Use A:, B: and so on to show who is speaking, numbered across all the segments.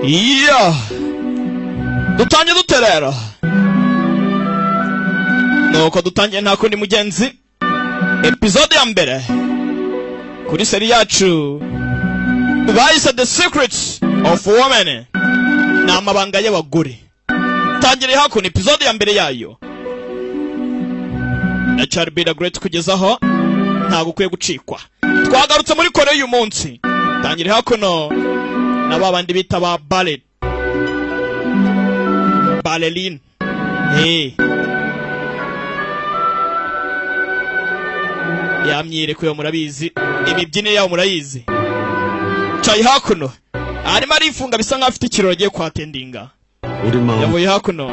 A: iya dutangiye duterera nuko dutangiye nta kundi mugenzi episode ya mbere kuri seri yacu bayise The Secrets of Women, ni amabanga y'abagore. Tangire hakuno episode ya mbere yayo na Charlie Great kugezaho ntabwo ukwiye gucikwa. Twagarutse muri Korea uyu munsi. Tangire hakuno na babandi bita ba ballerine. Yamyireko yo murabizi, imibyine yawo murayizi. Cayi hakuno arimo arifunga bisa nkaho afite ikirori agiye kwatendinga. Yavuye hakuno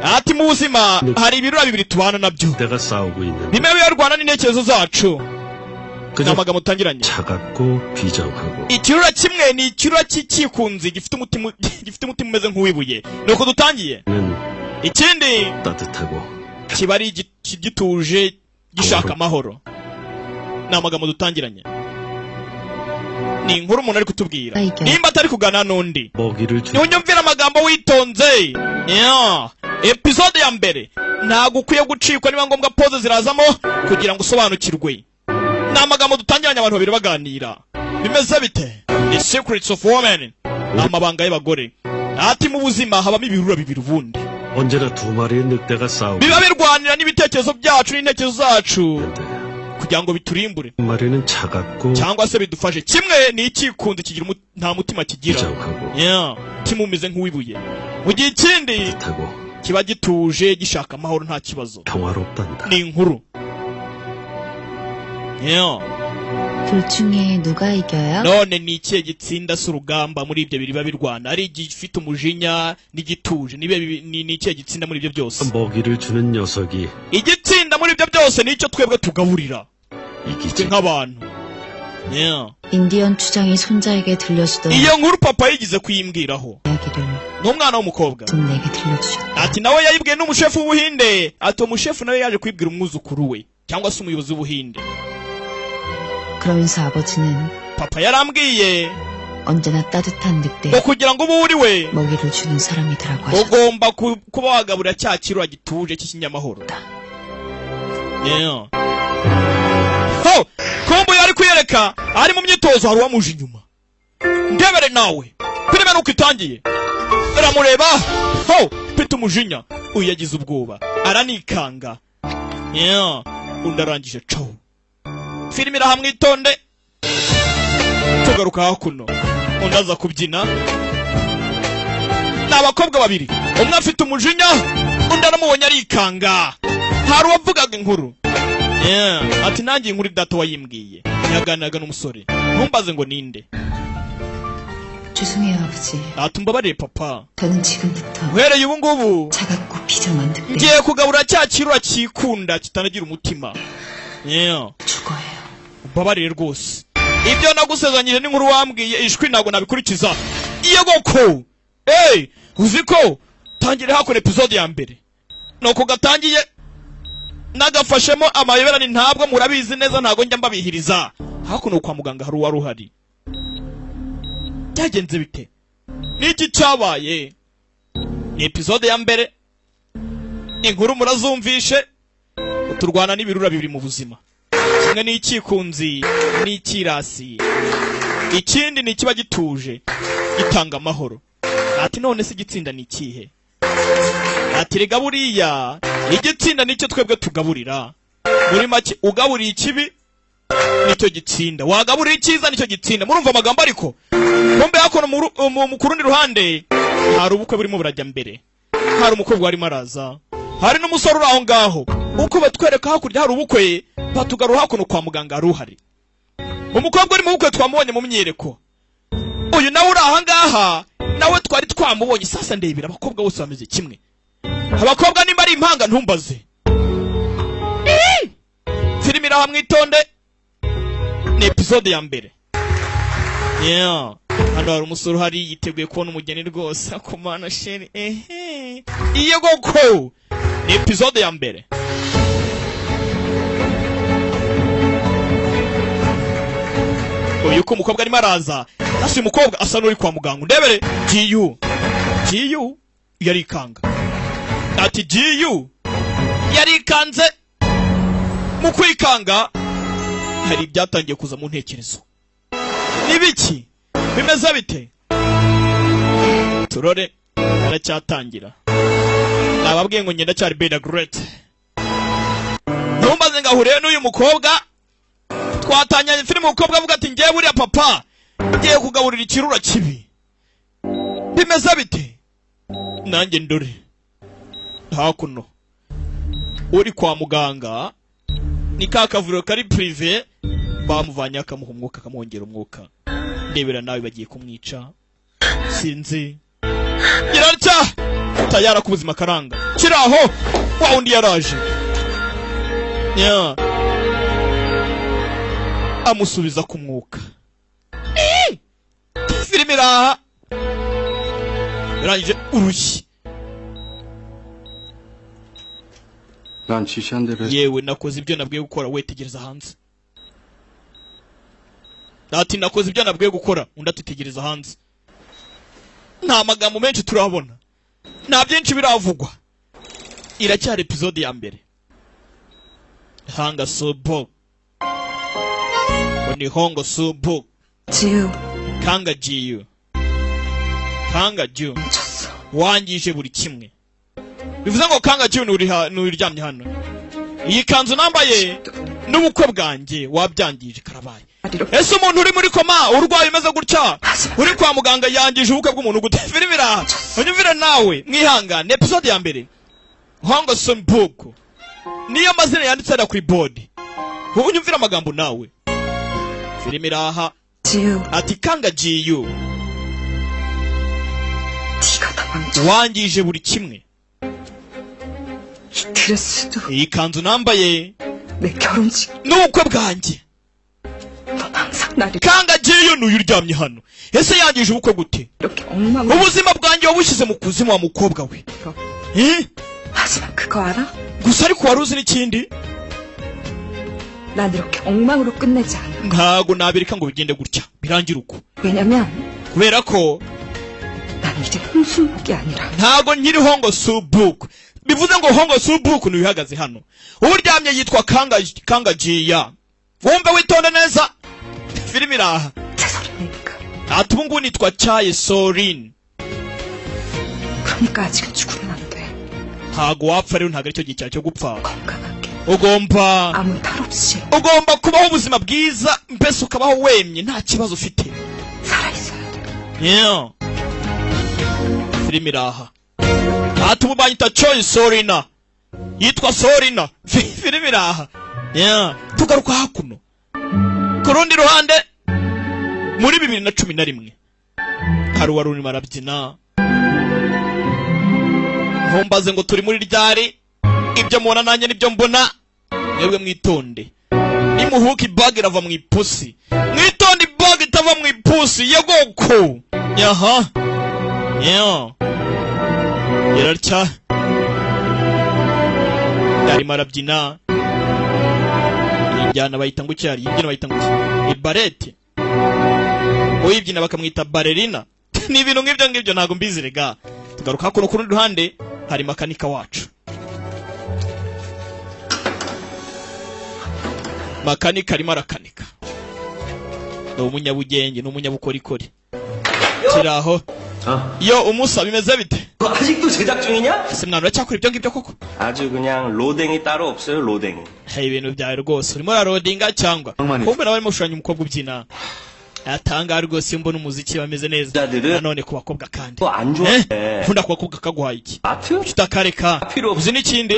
A: ati mu buzima hari ibirura bibiri tubana nabyo, bimewe yarwana n'intekerezo zacu. Namaga mutangiranye ikirura kimwe ni ikirura cy'ikunzi gifite umutima umeze nk'uwibuye. Nuko dutangiye ikindi kiba ari gituje gishaka amahoro. Namagambo dutangiranye ni inkuru umuntu ari kutubwira nimba atari kugana n'undi niunyumvira amagambo witonze. Episode ya mbere ntabwo ukwiye gucikwa, niba ngombwa pose zirazamo kugira ngo usobanukirwe. Ni amagambo dutangiranye abantu babiri baganira. Bimeze bite? The Secrets of Women, ni amabanga y'abagore. Ati mu buzima habamo ibirura bibiri ubundi biba birwanira n'ibitekerezo byacu n'intekerezo zacu kugira ngo biturimbure cyangwa se bidufashe. Kimwe ni ikikunzi kigira nta mutima kigira, kimumeze nk'uwibuye, mu gihe ikindi kiba gituje gishaka amahoro nta kibazo. Ni inkuru. None ni ikihe gitsinda si urugamba muri ibyo biriba birwana? Ari igifite umujinya n'igituje, ni ikihe gitsinda muri ibyo byose? Igitsinda muri ibyo byose nicyo twebwe tugaburira nk'abantu.
B: 인디언 추장이 손자에게 들려주던
A: iyo nkuru papa yigize kuyimbwiraho n'umwana w'umukobwa ati nawe yayibwiye n'umushefu w'Ubuhinde. Ati umushefu nawe yaje kwibwira umwuzukuru we cyangwa se umuyobozi w'Ubuhinde.
B: 그러면서 아버지는
A: papa yarambwiye
B: 언제나 따뜻한 늑대
A: kugira ngo ubu uri we
B: 먹이를 주는 사람이더라고 하셨다.
A: ugomba kuba wagaburira cya kirura gituje cy'ikinyamahoro. Kombo yari kuyereka ari mu myitozo, hari uwamuje inyuma. Ndebere nawe filime nuko itangiye aramureba, pita umujinya, uyu yagize ubwoba aranikanga. Undi arangije caho. Filime irahamwe itonde. Tugaruka hakuno undi aza kubyina. Ni abakobwa babiri, umwe afite umujinya undi aramubonye arikanga. Hari uwavugaga inkuru. Ati nanjye inkuru data wayimbwiye. Yaganiraga n'umusore, ntumbaze ngo ninde.
B: 죄송해요 아버지.
A: ati mbabarire papa,
B: 저는 지금부터
A: uhereye ubu ngubu
B: 차갑고 비정한 늑대
A: ngiye kugaburira cya kirura cyikunda kitanagira umutima.
B: 죽어요.
A: Mbabarire rwose, ibyo nagusezanyije n'inkuru wambwiye ijwi ntabwo nabikurikiza. Iyo goko uzi ko tangire hakora episode ya mbere nuko gatangiye nagafashemo amayoberane. Ntabwo murabizi neza, ntabwo njya mbabihiriza. Hakuno kwa muganga hari uwari uhari. Byagenze bite? Niki cyabaye? Ni episode ya mbere. Inkuru murazumvishe. Uturwana n'ibirura bibiri mu buzima. Kimwe ni ikikunzi n'ikirasi, ikindi ni kiba gituje gitanga amahoro. Ati none se igitsinda ni ikihe? Ati rega buriya igitsinda nicyo twebwe tugaburira. Muri make ugaburiye ikibi nicyo gitsinda, wagaburira icyiza nicyo gitsinda. Murumva amagambo ariko bombe yakono mu kurundi ruhande hari ubukwe burimo burajya mbere. Hari umukobwa warimo araza, hari n'umusore uri aho ngaho. Uko batwereka hakurya hari ubukwe, batugaruha hakuno kwa muganga hari uhari. Umukobwa uri mu bukwe twamubonye mu myereko. Uyu nawe uri aha ngaha nawe twari twamubonye. Sasa ndebera abakobwa bose bameze kimwe. Abakobwa nimba ari impanga ntumbaze. Filime irahamwe itonde. Ni episode ya mbere. Hano hari umusore uhari yiteguye kubona umugeni rwose. Akomana sheri. Iyo goko ni episode ya mbere. Uyu ko umukobwa arimo araza asa umukobwa asa n'uri kwa muganga ndebere Giyu yarikanga ati Giyu yarikanze mu kwikanga hari ibyatangiye kuza mu ntekerezo nibiki bimeze bite turore aracyatangira nababwiye ngo ngenda cyari Beda Great numbaze ngahuriye n'uyu mukobwa twatanyanye filime umukobwa avuga ati ngiye buriya papa ngiye kugaburira ikirura kibi bimeze bite nanjye ndore hakuno uri kwa muganga ni kakavuriro kari privé bamuvanye akamuha umwuka akamwongera umwuka ndebera nawe bagiye kumwica sinzi girarya tayara ku buzima karanga kiraho wa undi yaraje amusubiza ku mwuka filime iraha yarangije urushyi yewe nakoze ibyo nabwiye gukora wetegereza hanze ati nakoze ibyo nabwiye gukora undi atitegereza hanze nta magambo menshi turabona nta byinshi biravugwa iracyari episode ya mbere hanga subo ni hongo subo kanga Giyu wangije buri kimwe bivuze ngo kanga Giyu nuryamye hano iyi kanzu nambaye n'ubukwe bwanjye wabyangije karabaye ese umuntu uri muri koma urwaye umeze gutya uri kwa muganga yangije ubukwe bw'umuntu gute filime iraha unyumvire nawe mwihangane episode ya mbere hongo subo niyo mazina yanditse ari kuri board unyumvire amagambo nawe filime iraha ati kanga Giyu wangije buri kimwe iyi kanzu nambaye n'ubukwe bwanjye kanga Giyu n'uyu uryamye hano ese yangije ubukwe gute ubuzima bwanjye wabushyize mu kuzimu wa mukobwa we gusa ariko wari uzi n'ikindi ntago nabireka ngo bigende gutya birangira uko kubera ko ntago nkiri hongo subuku bivuze ngo hongo subuku n'uyihagaze hano uryamye yitwa kanga Giyu wumve witonde neza filime iraha ati ubu ngubu nitwa Chae Sorin ntago wapfa rero ntago aricyo gihe cyo gupfa ugomba kubaho ubuzima bwiza mbese ukabaho wemye nta kibazo ufite filime iraha ati ubu banyita Chae Sorina yitwa Sorina filime iraha tugaruka hakuno ku rundi ruhande muri 2011 hari uwari urimo arabyina ntumbaze ngo turi muri ryari ibyo mubona nanjye nibyo mbona mwebwe mwitonde nimuhuka ibag irava mu ipusi mwitonde ibag itava mu ipusi yegoko yararya yarimo arabyina injyana bayita ngo cyari imbyino bayita ngo ibarete uyibyina bakamwita ballerina ni ibintu nk'ibyo ntago mbizi rega tugaruka kuno ku rundi ruhande hari makanika wacu makanika arimo arakanika ni umunyabugenge ni umunyabukorikori kiraho yo umusaba bimeze bite
C: 아직도 제작 중이냐?
A: ese mwana uracyakora ibyo ngibyo koko
C: 아주 그냥 로댕이 따로 없어요 로댕이
A: ibintu byawe rwose urimo urarodinga cyangwa kumbe nawe arimo ushushanya umukobwa ubyina atanga rwose mbona umuziki bameze neza nanone ku bakobwa kandi nkunda ku bakobwa kaguhaye iki utakareka uzi n'ikindi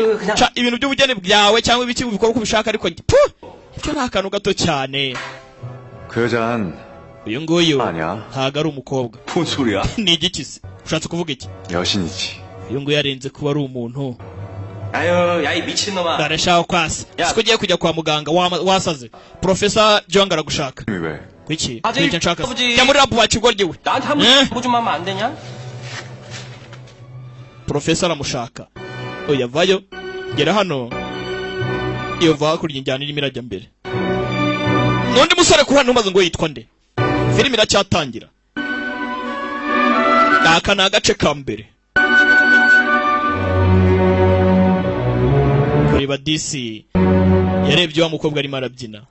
A: ibintu by'ubugeni byawe cyangwa ibiki ubikora uko ubishaka ariko ibyo ni akantu gato cyane
D: 그 여자는
A: uyu nguyu
D: 아니야
A: ntago ari umukobwa
D: 뭔 소리야
A: ni igiki se ushatse kuvuga iki
D: 여신이지
A: uyu nguyu yarenze kuba ari umuntu
C: 아유 야이 미친놈아
A: arashaka kwasa siko ugiye kujya kwa muganga wasaze Professor Jong aragushaka
D: 왜
A: kuki nicyo nshaka jya muri rabu wakigoryewe
C: 나한테 한번 좀 하면 안 되냐?
A: Professor aramushaka oya vayo gera hano iyo va kurya injyana irimo irajya mbere n'undi musore ku hano umaze ngo yitwa nde filime iracyatangira aka ni agace ka mbere. Kureba DC yarebye wa mukobwa arimo arabyina,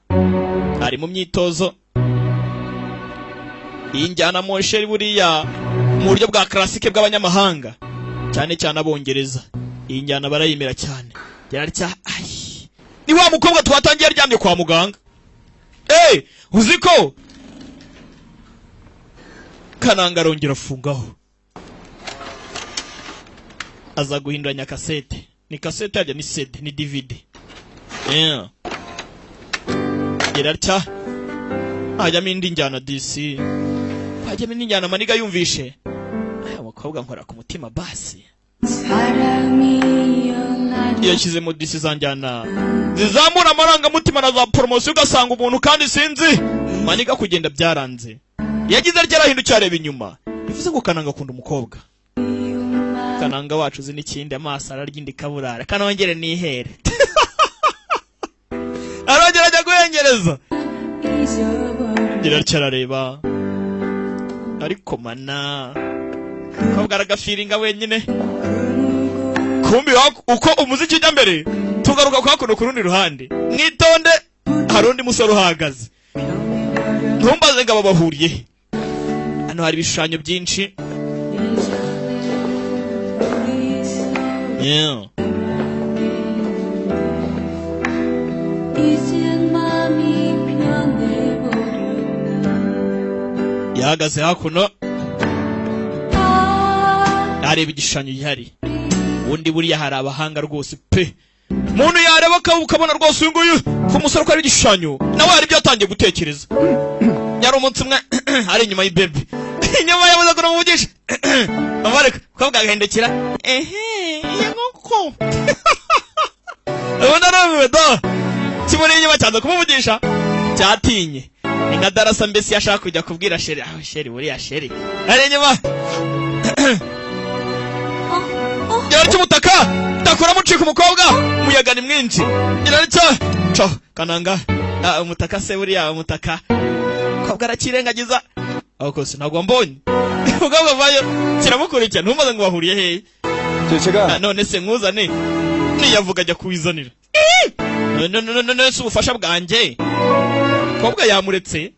A: ari mu myitozo. Iyi njyana Mosheri buriya mu buryo bwa classique bw'abanyamahanga, cyane cyane abongereza, iyi njyana barayimira cyane. Yararya ni wa mukobwa twatangiye aryamye kwa muganga. Uziko Kananga arongera afungaho, aza guhinduranya kasete. Ni kasete ajya ni CD ni DVD. Yararya ajyamo indi njyana DC, ajyamo indi njyana maniga yumvishe. Umukobwa nkora ku mutima basi. Yashyize mu DC zanjyana zizamura amarangamutima na za promotion, ugasanga umuntu kandi sinzi maniga kugenda byaranze. Yagize arya arahindukira areba inyuma, bivuze ngo Kananga akunda umukobwa. Kananga wacu uzi n'ikindi, amaso ararya indi kaburara, kanongere nihere. Arongera ajya guhengereza. Yararya arareba, ariko mana umukobwa aragafiringa wenyine. Kumbi uko umuziki ujya mbere, tugaruka kwa kuno ku rundi ruhande. Mwitonde, hari undi musore uhagaze. Ntumbaze ngo aba bahuriye. Hano hari ibishushanyo byinshi. Yahagaze hakuno areba igishushanyo gihari. Undi buriya hari abahanga rwose pe. Muntu yareba ukabona rwose uyu nguyu ku musore ko ari igishushanyo, nawe hari ibyo atangiye gutekereza. Yari umunsi umwe ari inyuma y'ibebe, inyuma yabuze kumuvugisha. Amareka ukabwa agahendekera, yanguko abona nawe da kimuri inyuma cyaza kumuvugisha, cyatinye. Ni nka Darasa mbese yashaka kujya kubwira Sheri, Sheri buriya Sheri ari inyuma. Yararya umutaka, takura mucika umukobwa, umuyaga ni mwinshi. Yararya Kananga umutaka se buriya umutaka umukobwa arakirengagiza. Aho kose ntabwo mbonye umukobwa vayo kiramukurikira. Ntumbaze ngo bahuriye hehe. None se nkuzane niyavuga ajya kuwizanira. None se ubufasha bwanjye umukobwa yamuretse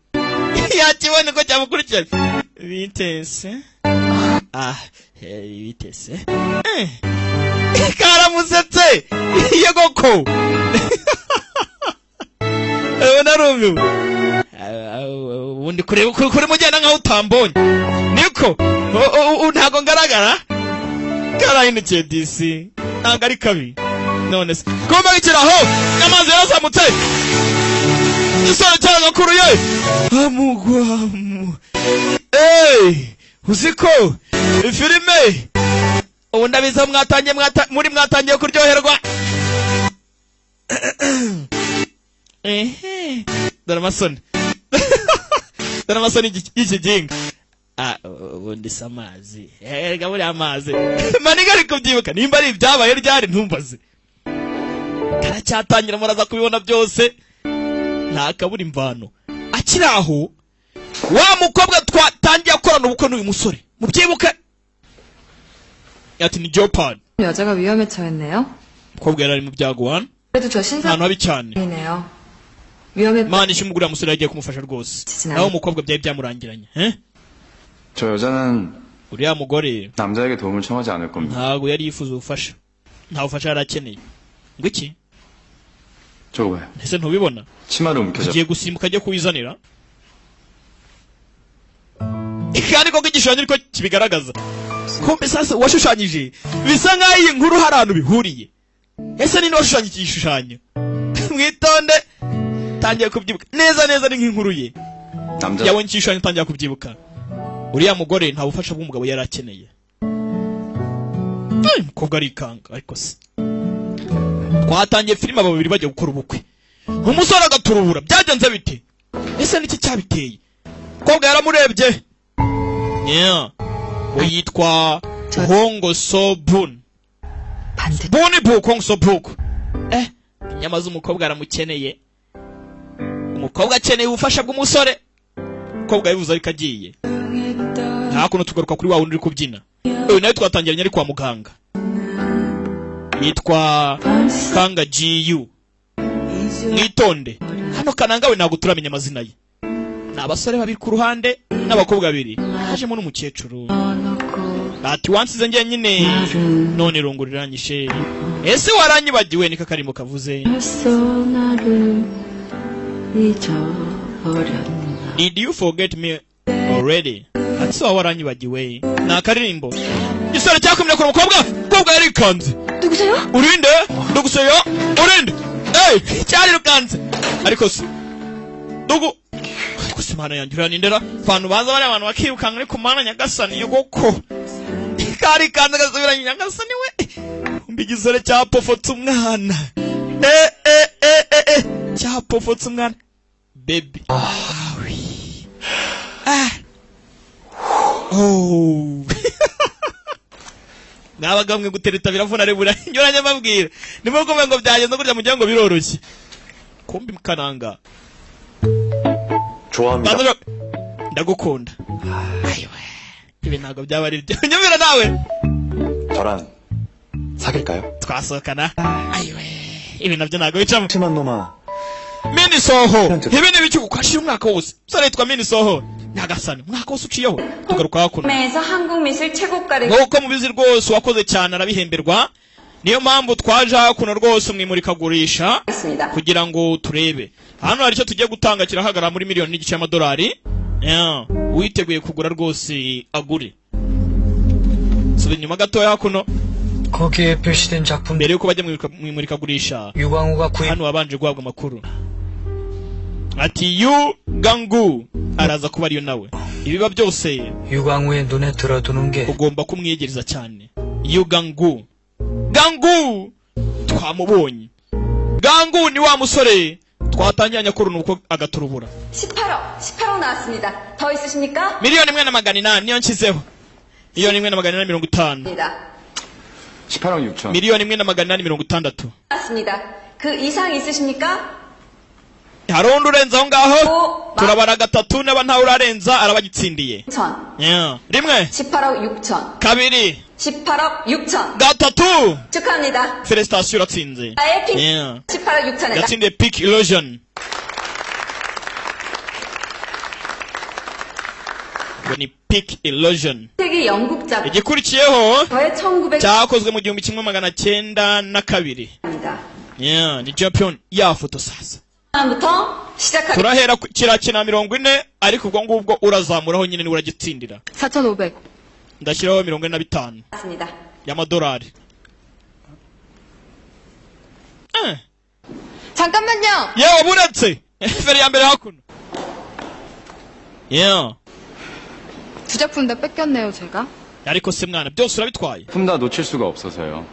A: yakibone ko cyamukurikira. Bitese bitese karamusetse yegoko. Narumiwe ubundi kuri mugenda nkaho utambonye niko ntago ngaragara. Karahindukiye DC ntago ari kabi. None se kumva gikiraho amazi yarazamutse, isore cyane kuruye amugwamu. Uziko filime ubu ndabiza mwatangiye kuryoherwa. Dore amasoni dore amasoni y'ikiginga. Ubundi se amazi erega buriya amazi maniga ari kubyibuka. Nimba ari ibyabaye ryari ntumbaze, karacyatangira muraza kubibona byose. Nta kabura imvano. Akiri aho wa mukobwa twatangiye akorana ubukwe n'uyu musore mubyibuka. Ati ni Jopad.
B: 여자가 위험에 처했네요.
A: umukobwa yari ari mu byago wana.
B: 그래도 저 신사
A: ahantu habi cyane.
B: 위험에
A: Mana ishimugura musore yagiye kumufasha rwose. Naho umukobwa byari byamurangiranye.
D: 저 여자는
A: uriya mugore
D: 남자에게 도움을 청하지 않을 겁니다.
A: ntago yari yifuza ubufasha. nta bufasha yari akeneye. ngo iki?
D: 저거 봐요.
A: ese ntubibona?
D: 치마를 움켜잡.
A: agiye gusimbuka ajya kuwizanira. Kandi koko igishushanyo ariko kibigaragaza. Kumbe sasa washushanyije bisa nkaho iyi nkuru hari ahantu bihuriye. Ese ni washushanya iki gishushanyo? Mwitonde tangiye kubyibuka neza neza ni nk'inkuru ye. Yabonye igishushanyo tangiye kubyibuka. Uriya mugore nta bufasha bw'umugabo yari akeneye. Umukobwa arikanga ariko se. Twatangiye filime aba babiri bajya gukora ubukwe. Umusore agaturubura byagenze bite? Ese niki cyabiteye? Umukobwa yaramurebye. Uyitwa Hongo Sobun. Buni Bukong Sobuk. Nyamaze umukobwa aramukeneye. Umukobwa akeneye ubufasha bw'umusore. Umukobwa yivuze ariko agiye. hakuno tugaruka kuri wa wundi uri kubyina. Uyu nawe twatangiranye ari kwa muganga. Yitwa Kanga GU. Mwitonde. Hano Kananga we ntabwo turamenya amazina ye. Ni abasore babiri ku ruhande n'abakobwa babiri. Hajemo n'umukecuru. Ati wansize njye nyine none irungu riranyishe. Ese waranyibagiwe nika karimo kavuze. Did you forget me already? Ati so waranyibagiwe. Na karirimbo. Gisore cyakomye ku mukobwa. Mukobwa yarikanze.
B: 누구세요?
A: Urinde? Nduguseyo? Urinde? Hey, cyari rukanze. Ariko se. Ndugu. Ariko se mana yanjye uranindera. Abantu baza bari abantu bakirukanga ariko mana nyagasani yogoko. Kari kanze gasubiranye nyagasani we. Mbigisore cyapofotse umwana. Cyapofotse umwana. Baby. Oh. Nabaga mwe gutereta biravuna rebura. Nyoranye mbabwira. Nimo komwe ngo byagenze kurya mu gihe ngo biroroshye. Kumbi Kananga.
E: 좋아합니다.
A: ndagukunda. Ayiwe. Ibi ntago byaba ari byo. Nyumvira nawe.
E: 저랑 사귈까요?
A: Twasokana. Ayiwe. Ibi nabyo ntago bicamo.
E: 심한 놈아.
A: Mini Soho. Ibi ni biki gukashira umwaka wose. Sore yitwa Mini Soho. Nyagasani umwaka wose uciyeho. Tugaruka hakuno.
B: 에서 한국 미술 최고가를
A: Nk'uko mubizi rwose wakoze cyane arabihemberwa. Niyo mpamvu twaje hakuno rwose mwimurikagurisha
B: 했습니다.
A: kugira ngo turebe. Hano hari icyo tugiye gutanga kirahagara muri miliyoni n'igice y'amadolari. Witeguye kugura rwose agure. Subira inyuma gatoya hakuno.
F: 거기에 표시된 작품
A: Mbere yuko bajya mwimurikagurisha.
F: 유광우가 구입
A: Hano wabanje guhabwa amakuru. Ati Yu Gangu araza kuba ariyo nawe. Ibiba byose
F: 유광우의 눈에 들어두는 게
A: ugomba kumwiyegereza cyane. Yu Gangu. Gangu twamubonye. Gangu ni wa musore twatangiranye akoruna uko agaturubura.
B: 18억 나왔습니다. 더 있으십니까?
A: Miliyoni 1,800 niyo nshyizeho. Miliyoni 1,850.
D: 18억 6천.
A: Miliyoni 1,860.
B: 나왔습니다. 그 이상 있으십니까?
A: Hari undi urenze aho ngaho.
B: 오,
A: Turabara gatatu n'aba ntawe urarenza arabagitsindiye.
B: 6천.
A: rimwe
B: 18억 6천.
A: kabiri
B: 18억 6천.
A: gatatu
B: 축하합니다.
A: Felicitation uratsinze.
B: 나의 픽
A: 18억
B: 6천에다.
A: yatsindiye Peak Illusion. Ngo ni Peak Illusion.
B: 세계 영국 작품입니다.
A: Igikurikiyeho
B: 저의 1900입니다.
A: cyakozwe mu 1992. Ni Japan ya foto sasa.
B: 부터 시작하겠습니다.
A: Turahera kirakina 40 ariko ubwo ngubwo urazamuraho nyine ni uragitsindira.
B: 4,500.
A: Ndashyiraho 45 y'amadolari.
B: 잠깐만요.
A: Yewe buretse. Feri ya mbere hakuno.
B: 두 작품 다 뺏겼네요, 제가.
A: Ariko se mwana byose urabitwaye.
D: 품 다 놓칠 수가 없어서요.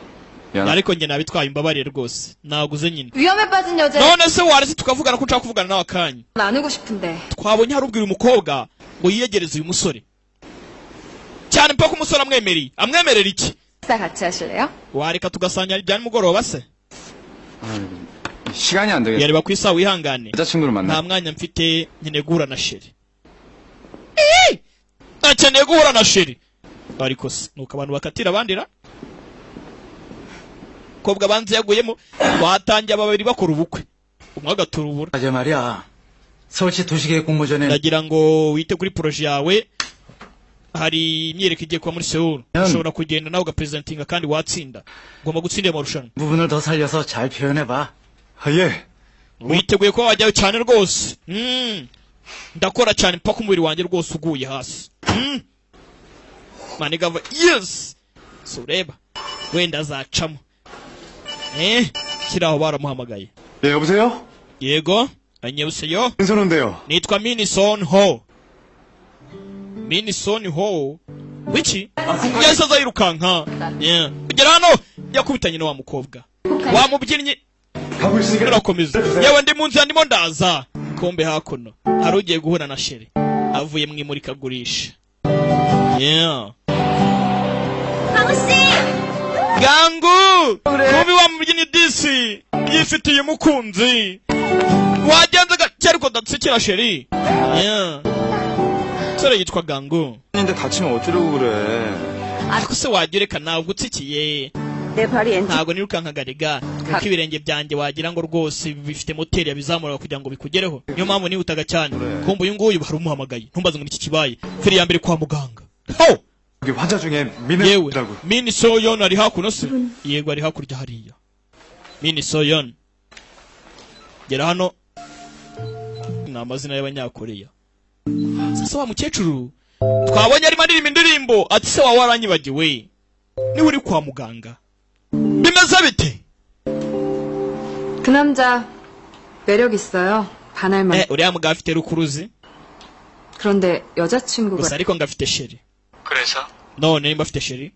D: 미안.
A: Ariko njye nabitwaye imbabarire rwose. Naguze nyine.
B: 위험에 빠진 여자
A: None se warese tukavugana ko nshaka kuvugana nawe akanya.
B: 나누고 싶은데.
A: Twabonye hari ubwira umukobwa ngo yiyegereze uyu musore. Cyane mpaka umusore amwemerera iki?
B: 식사 같이 하실래요?
A: Wareka tugasangira ibya nimugoroba se?
D: 시간이 안 되겠어.
A: Yareba ku isaha wihangane.
D: 여자친구를
A: Nta
D: 만나.
A: mwanya mfite nkeneye guhura na sheri. Akeneye guhura na sheri. Ariko se nuko abantu bakatira abandira. Kobwa banze yaguyemo batangiye babiri bakora ubukwe. Umwe agaturubura.
F: 맞아 말이야. 서울시 도시계획 공모전에
A: Ndagira ngo wite kuri projet yawe. Hari imyereko igiye kuba muri Seoul. Ushobora kugenda nawe ugapresentinga kandi watsinda. Ugomba gutsindira amarushanwa.
F: 부분을 더 살려서 잘 표현해봐.
E: 예.
A: Witeguye kuba wajyayo cyane rwose. Ndakora cyane mpaka umubiri wanjye rwose uguye hasi. Manigava yes. Sureba. Wenda azacamo. Kiraho baramuhamagaye.
E: 네, 여보세요?
A: Yego. Anyebuseyo.
E: 민선호인데요.
A: Nitwa Minison Ho. Minison Ho. Wiki? Yasa zayirukanka. Kugera hano yakubitanye na wa mukobwa. Wa mubyinnyi
E: 가고 있으니까.
A: urakomeza. Yewe ndi mu nzira ndimo ndaza. Kombe hakuno. Hari ugiye guhura na sheri. Avuye mu imurikagurisha. Gangu! Kubi wa mubyinnyi disi. Yifitiye umukunzi. Wagenze gake ariko datsikira sheri. sore yitwa gangu.
E: 근데 다치면 어쩌려고 그래.
A: ariko se wajya ureka nawe utsikiye
G: 내 발이 엔진
A: ntabwo nirukankaga rega kuko ibirenge byanjye wagira ngo rwose bifite moteri yabizamura kugira ngo bikugereho niyo mpamvu nihutaga cyane kumva uyu nguyu hari umuhamagaye ntumbaze ngo niki kibaye feri ya mbere kwa muganga ho
E: 여기 환자 중에
A: yewe
E: 민은이라고.
A: mini soyon ari hakuno se yego ari hakurya hariya mini soyon gera hano ni amazina y'abanyakoreya sasa wa mukecuru twabonye arimo aririmba indirimbo ati se wawe waranyibagiwe niwe uri kwa muganga bimeze bite
B: 그 남자 매력 있어요. 반할만.
A: uriya mugabo afite rukuruzi
B: 그런데 여자친구가
A: gusa ariko ngo afite sheri
F: 그래서
A: none nimba afite sheri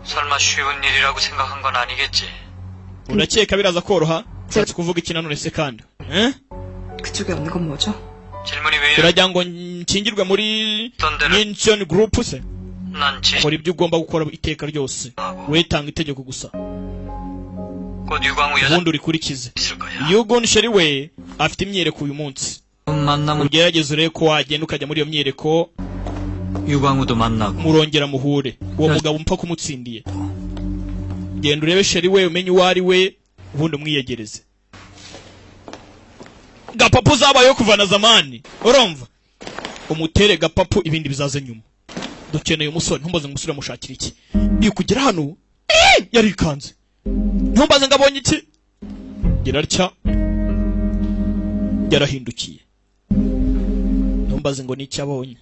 F: 설마 쉬운 일이라고 생각한 건 아니겠지?
A: urakeka biraza koroha ushatse kuvuga iki nanone se kandi
B: 그쪽에 없는 건 뭐죠?
F: 질문이 왜 이래?
A: uragira ngo nshyingirwe muri Minsion Group se
F: 난
A: kora ibyo ugomba gukora iteka ryose wetanga itegeko gusa
F: 곧 유광우 여자
A: ubundi urikurikize
F: 있을 거야.
A: yugon sheri we afite imyereko uyu munsi
F: 만나면
A: ugerageze urebe ko wagenda ukajya muri iyo myereko
F: 유광우도 만나고
A: murongera muhure uwo mugabo mpfa kumutsindiye genda urebe sheri we umenye uwo ari we ubundi umwiyegereze gapapu zabayeho kuva na zamani urumva umutere gapapu ibindi bizaza nyuma dukeneye umusore ntumbaze ngo umusore amushakira iki iyo kugera hano yarikanze ntumbaze ngo abonye iki gira atya yarahindukiye ntumbaze ngo n'icyo abonye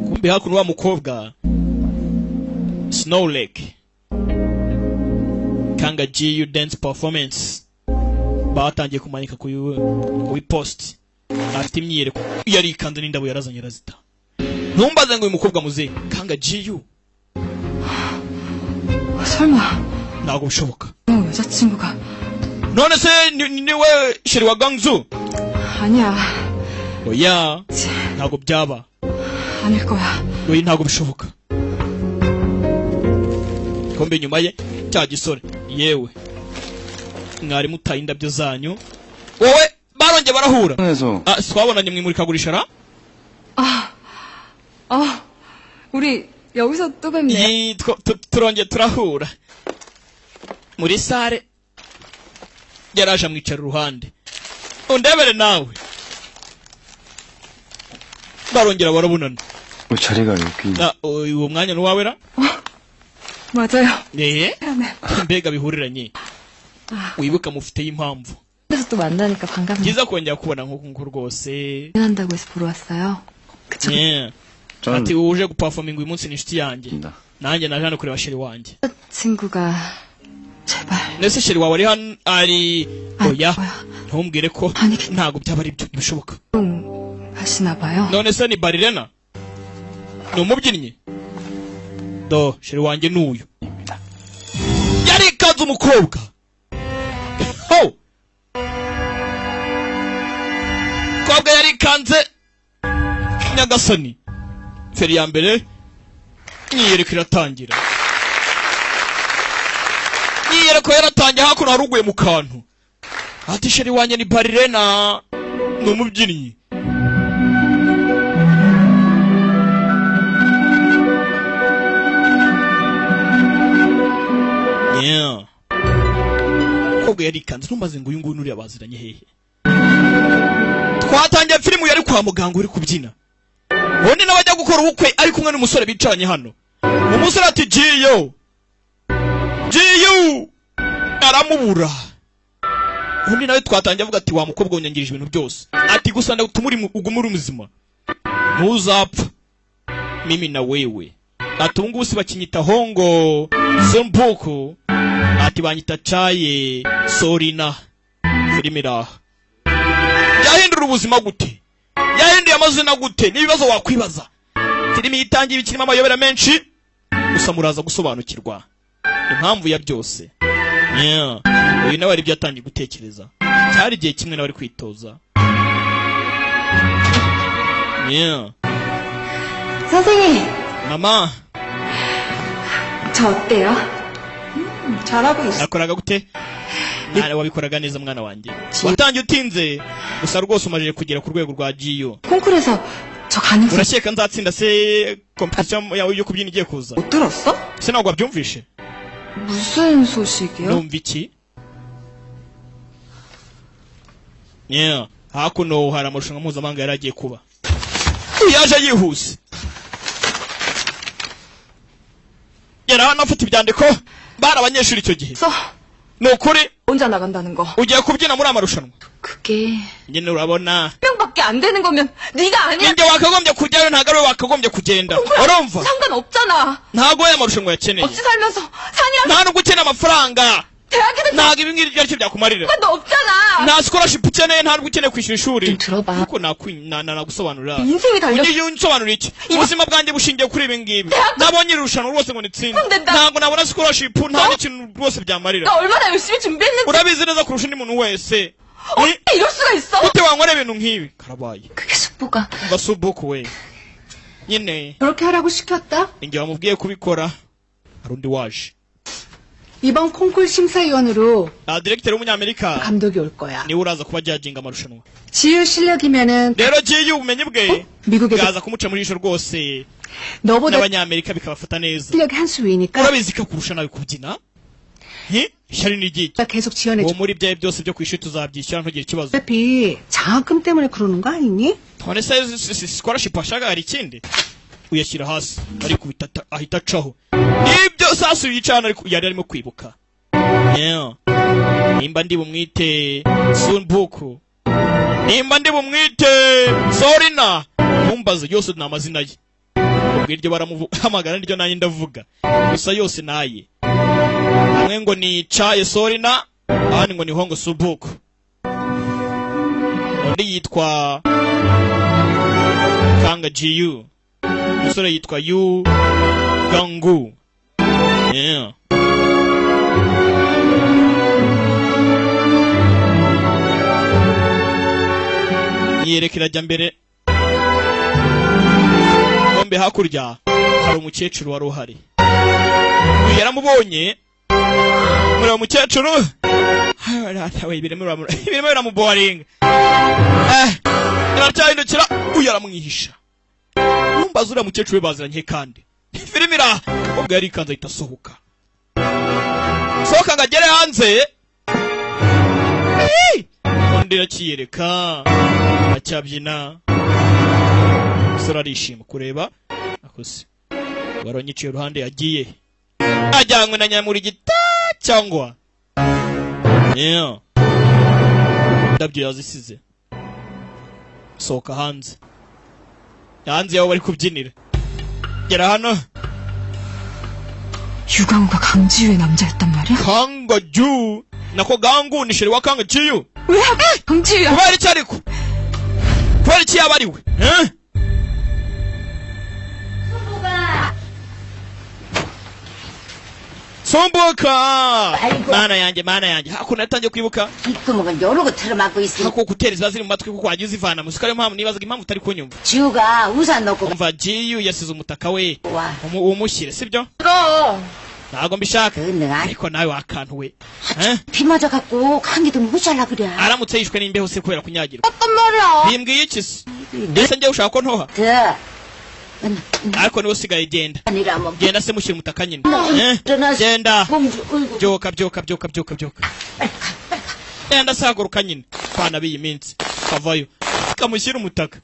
A: kumbe hakuno wa mukobwa Snow Lake Kanga GU dance performance batangiye kumanika ku post afite imyereko yarikanze n'indabo yarazanye razita ntumbaze ngo uyu mukobwa muze Kanga GU
B: 설마
A: ntabwo bishoboka
B: 여자친구가
A: none se niwe sheri wa Gangzu
B: 아니야.
A: oya ntabwo byaba
B: 아닐 거야.
A: oya ntabwo bishoboka kombe nyuma ye cya gisore yewe mwari mutaye indabyo zanyu wowe barongeye barahura
D: 해서
A: twabonanye mu imurikagurisha ra
B: 우리 여기서 또 뵙네.
A: turongeye turahura muri sare yaraje amwicara uruhande undebere nawe barongera barabonana
D: 왜 자리가 여기
A: uwo mwanya n'uwawe ra
B: 맞아요.
A: mbega bihuriranye wibuka mufiteyo impamvu
B: 그래서 또 만나니까 반갑네.
A: byiza kongera kubona nk'uko rwose
B: 한다고 해서 보러 왔어요. 그쵸?
A: ati uje guperforminga uyu munsi ni inshuti yanjye
D: 나
A: nanjye naje hano kureba sheri wanjye
B: 친구가 제발.
A: ndetse sheri wawe ari hano ari oya ntumbwire ko
B: 아니,
A: ntabwo byaba ari byo ntibishoboka
B: 하시나 봐요.
A: none se ni barirena ni umubyinnyi do sheri wanjye ni uyu yarikanze umukobwa ho umukobwa yarikanze nyagasani feri ya mbere nyiyereko iratangira nyiyereko yaratangiye hakuno haruguye mu kantu ati sheri wanjye ni barirena ni umubyinnyi umukobwa yarikanze ntumbaze ngo uyu nguyu nuriya baziranye hehe twatangiye filime yari kwa muganga uri kubyina ubundi nawe ajya gukora ubukwe ari kumwe n'umusore bicaranye hano umusore ati jiyo aramubura ubundi nawe twatangiye avuga ati wa mukobwa unyangirije ibintu byose ati gusa ndagutuma ugume uri muzima ntuzapfa mimi na wewe ati ubu ngubu si bakinyita hongo sombuku ati banyita caye sorina filime iraha yahindura ubuzima gute yahinduye amazina gute n'ibibazo wakwibaza filime yitangiye ikirimo amayobera menshi gusa muraza gusobanukirwa impamvu ya byose uyu nawe ari byo yatangiye gutekereza cyari igihe kimwe nawe ari kwitoza
B: 선생님,
A: mama
B: 저 어때요? 잘하고 있어.
A: nakoraga gute nane wabikoraga neza mwana wanjye watangiye utinze gusa rwose umajije kugera ku rwego rwa GU
B: 콩쿨에서 저 가능성
A: urasheka nzatsinda se competition yawe yo kubyina igiye kuza
B: 못 들었어?
A: se ntabwo wabyumvishe
B: 무슨 소식이요?
A: numva iki hakuno hari amarushanwa mpuzamahanga yari agiye kuba yaje yihuse yari hano afite ibyandiko bari abanyeshuri icyo gihe ni ukuri
B: 혼자 나간다는 거
A: ugiye kubyina muri amarushanwa
B: 그게
A: nyine urabona
B: 명밖에 안 되는 거면 네가 아니야
A: ninjye wakagombye kujyayo ntabwo ari we wakagombye kugenda urumva
B: 상관없잖아
A: ntabwo aya marushanwa yakeneye
B: 없이 살면서 상이랑
A: nta nubwo ukeneye amafaranga
B: 대학에서
A: ntabwo ibi ngibi byari cyo byakumarira
B: 너 없잖아
A: nta scholarship ukeneye nta nubwo ukeneye kwishyura ishuri
B: 들어봐
A: ariko nagusobanurira
B: 인생이 달려
A: ugiye unsobanurira iki ubuzima bwanjye bushingiye kuri ibi ngibi nabonye irushanwa rwose ngo nitsinde ntabwo nabona scholarship nta n'ikintu rwose byamarira
B: 나 얼마나 열심히 준비했는지
A: urabizi neza kurusha undi muntu wese
B: 어떻게 이럴 수가 있어
A: gute wankorera ibintu nk'ibi karabaye
B: 그게 숙부가
A: mba subuku we nyine
G: 그렇게 하라고 시켰다.
A: ninjye wamubwiye kubikora hari undi waje
G: 이번 콩쿨 심사위원으로
A: diregiteri w'umunyamerika
G: 감독이 올 거야.
A: niwe uraza kuba judging amarushanwa
G: 지유 실력이면은
A: rero GU ubumenyi bwe
G: 미국에서
A: bwaza kumuca muri ijisho rwose
G: 너보다
A: n'abanyamerika bikabafata neza
G: 실력이 한 수 위니까
A: urabizi ko kurusha nawe kubyina ishyari ni iryiki
G: 계속 지원해줘.
A: uwo muri byawe byose byo ku ishuri tuzabyishyura ntugire ikibazo
G: 어차피 장학금 때문에 그러는 거 아니니?
A: none se scholarship ashaka hari ikindi uyashyira hasi ariko ahita acaho nibyo sasu yicana ariko yari arimo kwibuka nimba ndi bumwite Sunbuku nimba ndi bumwite Sorina ntumbaze yose ni amazina ye ubwo iryo baramuhamagara niryo nanjye ndavuga gusa yose naye hamwe ngo ni Chaye Sorina ahandi ngo ni Hongo Sunbuku undi yitwa Kanga GU umusore yitwa Yu Gangu yerekera ajya mbere bombe hakurya hari umukecuru wari uhari yaramubonye muri uwo mukecuru birimo biramuboringa aracyahindukira yaramwihisha numbaza uriya mukecuru we baziranye kandi filime iraha ubwo yari ikanze ahita asohoka ngo agere hanze undi irakiyereka acyabyina umusore arishima kureba akose waronyiciye uruhande yagiye ajyanywe na Nyamurigita cyangwa ndabyo yazisize sohoka hanze yaho bari kubyinira gera hano
B: 유광우가 강지유의 남자였단 말이야?
A: 강가주 nako gangu ni sheri wa Kangajiyu
B: 왜 하필 강지유야?
A: kubera iki ariko kubera iki yaba ari we Somboka mana yanjye hakuno yatangiye kwibuka
H: 뒷구멍을 요러고 틀어막고 있으니
A: hako gutereza ziri mu matwi kuko wagize ivana musika ariyo mpamvu nibazaga impamvu utari kunyumva
H: 지우가 우산 놓고
A: umva GU yasize umutaka we
H: 와
A: umushyire sibyo
B: 그럼
A: ntabwo mbishaka
H: 그는
A: ariko nawe wakantu we
H: 비 맞아갖고 감기도 무시하려 그래
A: aramutse yishwe n'imbeho se kubera kunyagirwa
B: 어떤 말이야?
A: bimbwiye iki se ndetse njye ushaka ko ntoha
H: 더
A: ariko niwe usigaye genda
H: 아니라면
A: genda se mushyira umutaka nyine
H: 일어나서
A: genda
H: 공주 어이구
A: byuka genda sahaguruka nyine bana b'iyi minsi kavayo kamushyira umutaka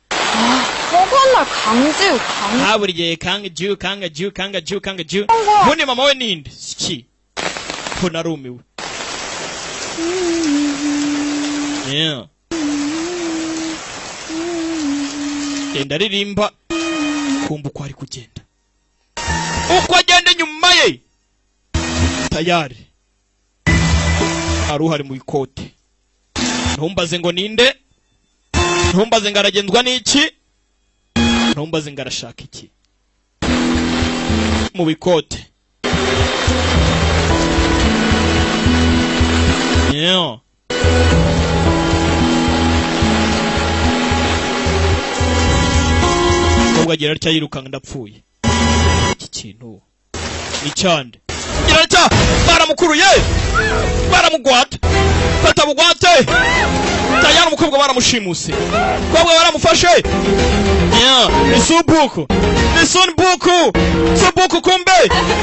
B: 허구한 날 강지유
A: nta buri gihe Kangajiyu ubundi mama we ninde ki ko narumiwe genda ririmba kumva uko ari kugenda uko agenda inyuma ye tayari hari uhari mu ikote ntumbaze ngo ninde ntumbaze ngo aragenzwa n'iki ntumbaze ngo arashaka iki mu bikote ubwo agira atya yirukanga ndapfuye iki kintu ni cyande Irarya baramukuruye baramugwata batamugwate tayari umukobwa baramushimuse umukobwa baramufashe ni Subuku kumbe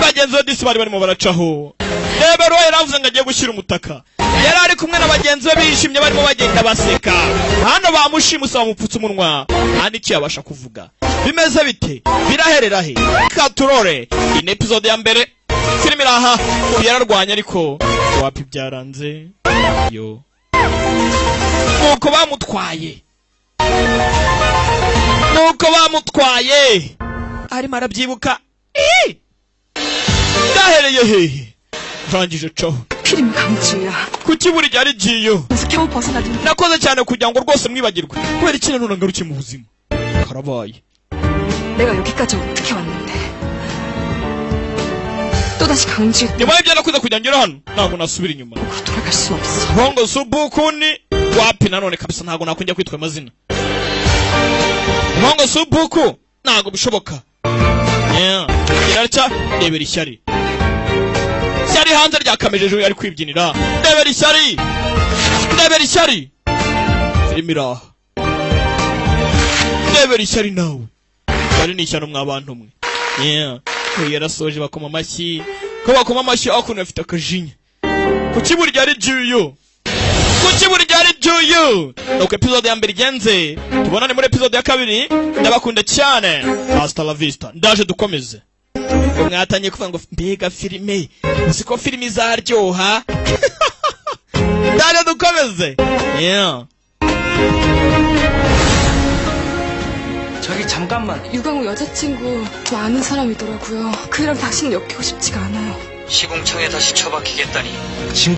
A: bagenzi be disi bari barimo baracaho Rebero yaravuze ngo agiye gushyira umutaka yari ari kumwe na bagenzi be bishimye barimo bagenda baseka hano bamushimuse bamupfutse umunwa nta n'icyo yabasha kuvuga bimeze bite biraherera he katurore ini episode ya mbere filime iraha ubu yararwanya ariko wapi byaranze yo nuko bamutwaye arimo arabyibuka byahereye hehe urangije caho
B: 필름 강주야.
A: kuki buri gihe ari giyo
B: 그래서 겨우 벗어나지.
A: nakoze cyane kugira ngo rwose mwibagirwe kubera iki none ngarukiye mu buzima karabaye
B: 내가 여기까지 어떻게 왔는데. 또다시 강주에
A: nyuma y'ibyo nakoze kugira ngera hano ntabwo nasubira inyuma
B: 또 돌아갈 순 없어.
A: bongo subukuni wapi nanone kabisa ntabwo nakongera kwitwa amazina bongo subuku ntabwo bishoboka irarya rebera ishyari hanze ryakamejeje ari kwibyinira rebera ishyari filime iraha rebera ishyari nawe bari ni ishyano mwa bantu mwe yarasoje bakoma amashyi ko bakoma amashyi aho kuntu bafite akajinya kuki burya ari juyo nuko episode ya mbere igenze tubonane muri episode ya kabiri ndabakunda cyane hasta la vista ndaje dukomeze ngo mwatangiye kuvuga ngo mbega filime uzi ko filime izaryoha ndaje dukomeze
C: 저기 잠깐만.
B: 유광우 여자친구 저 아는 사람이더라고요. 그 이름 다시는 엮이고 싶지가 않아요.
F: 시궁창에 다시 처박히겠다니.
C: 지금